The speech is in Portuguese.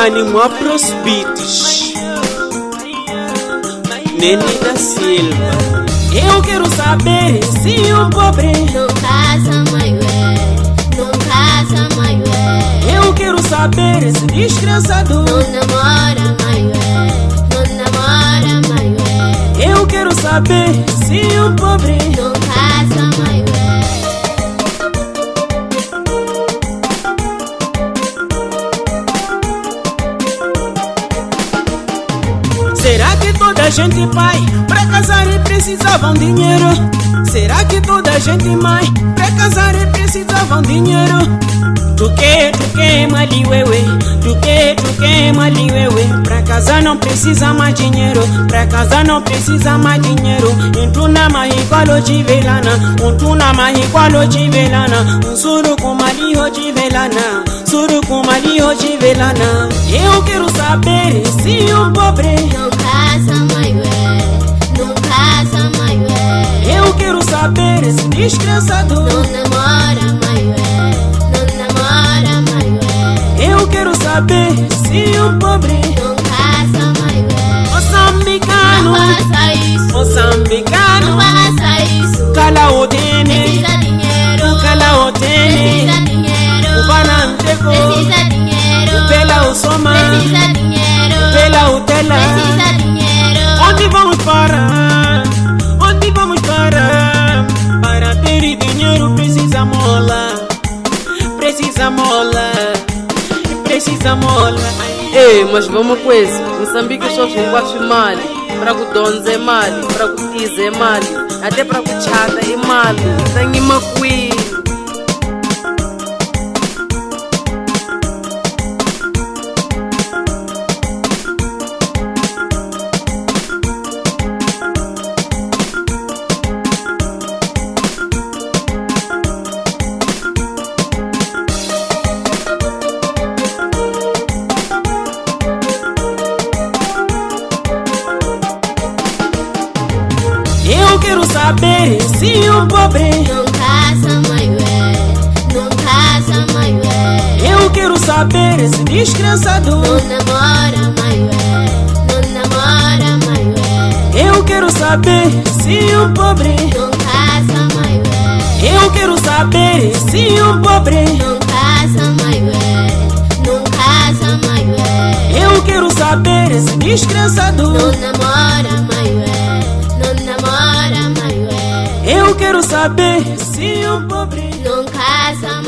Animal Prospites, Neni da Silva. Eu quero saber se um pobre não casa, não casa, eu quero saber se desgraçado não namora, não namora, eu quero saber se um pobre não casa, Será que toda gente pai pra casar e precisavam dinheiro? Será que toda gente mãe pra casar e precisavam dinheiro? Tu que, mali wewe, tu que, mali wewe. Pra casar não precisa mais dinheiro, pra casar não precisa mais dinheiro. Intuna mahigualo de velana, untuna mahigualo de velana. Suru com maliho de velana, suru com maliho de velana. Eu quero saber se um pobre não casa, não casa, eu quero saber se desgraçado não namora, não namora, eu quero saber se um pobre não casa, moçambicano, não faça isso, não moçambicano, faça isso, cala o dene, precisa dinheiro, cala o dene, precisa dinheiro, o banantego, precisa dinheiro, pela o soma, precisa dinheiro, pela o tela. precisa dinheiro. Onde vamos parar? Onde vamos parar? Para ter dinheiro precisa mola, precisa mola, precisa mola. Ei, mas vamos com isso. Moçambique só linguagem mal. Para o donze é mal, para o tize é mal, até para o chata é mal. Tem uma queen. Eu quero saber se um pobre Não casa, não casa, eu quero saber se desgraçado não namora, não namora, eu quero saber se um pobre não casa, eu quero saber se um pobre não casa, não casa, eu quero saber se desgraçado não namora, não namora, eu quero saber se um pobre não casa,